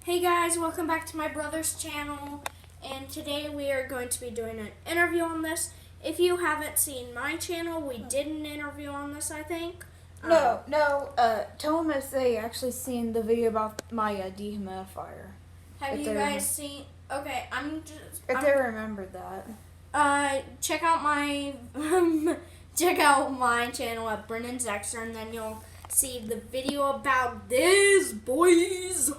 Hey guys, welcome back to my brother's channel, and today we are going to be doing an interview on this. If you haven't seen my channel, we did an interview on this, I think. No. Tell them if they actually seen the video about my dehumidifier. Have you guys seen? Okay, If they remembered that. Check out my check out my channel at Brennan Zexter, and then you'll see the video about this, boys.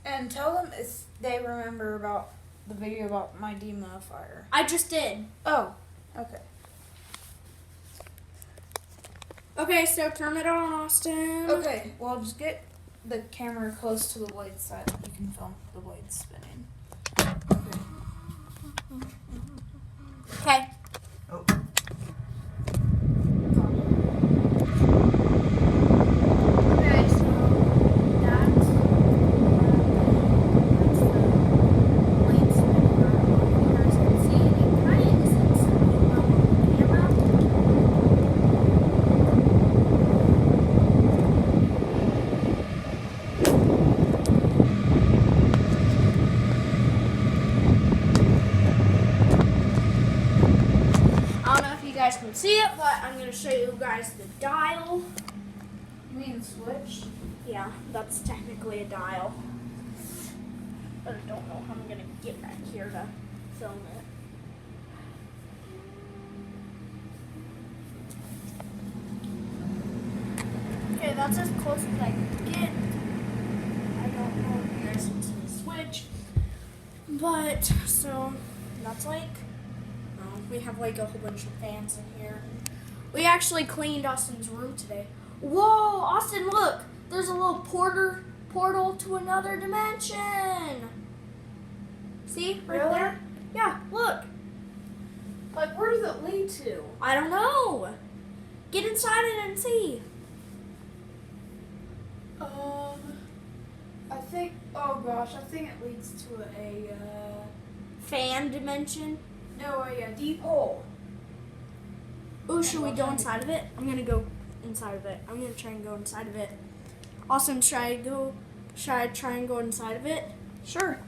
And tell them if they remember about the video about my dehumidifier. I just did. Oh, okay. Okay, so turn it on, Austin. Okay, well, just get the camera close to the blade side and you can film the blade spinning. Okay. Oh. Okay, so that's the blade spinning. I don't know if you guys can see it. It kind of isn't spinning well on the camera. I don't know if you guys can see it, but I'm going to show you guys the dial. You mean switch? Yeah, that's technically a dial. But I don't know how I'm going to get back here to film it. Okay, that's as close as I can get. I don't know if you guys can see the switch. But, so, that's like, we have like a whole bunch of fans in here. We actually cleaned Austin's room today. Whoa, Austin, look! There's a little portal to another dimension. See, right Really? there? Yeah, look. Like, where does it lead to? I don't know. Get inside it and see. I think, oh gosh, I think it leads to a Fan dimension. deep hole. Oh, should we go inside of it? I'm gonna go inside of it. I'm gonna try and go inside of it. Austin, should I try and go inside of it? Sure.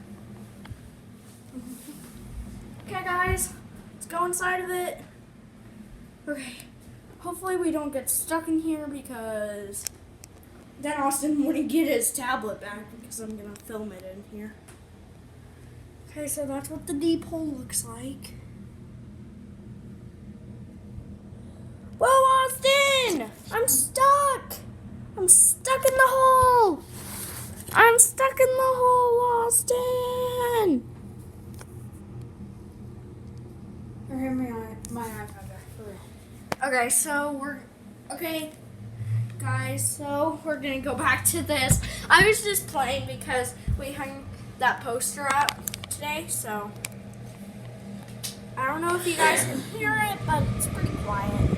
Okay, guys, let's go inside of it. Okay, hopefully we don't get stuck in here because then Austin wouldn't get his tablet back because I'm gonna film it in here. Okay, so that's what the deep hole looks like. Whoa, Austin! I'm stuck! I'm stuck in the hole! I'm stuck in the hole, Austin! Here, hand me my iPad back. Okay, so guys, so we're gonna go back to this. I was just playing because we hung that poster up today, so I don't know if you guys can hear it, but it's pretty quiet.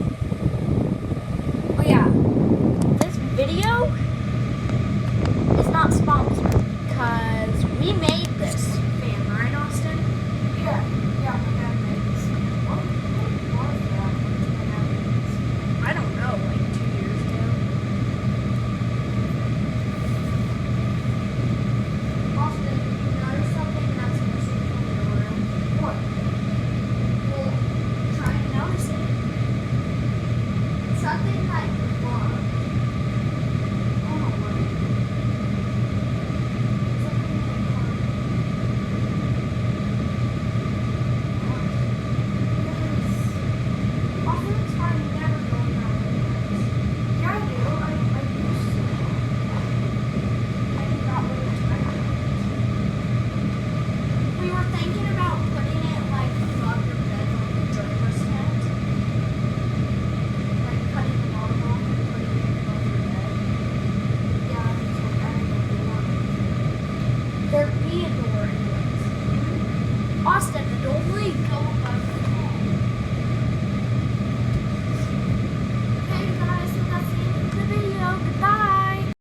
Oh yeah, this video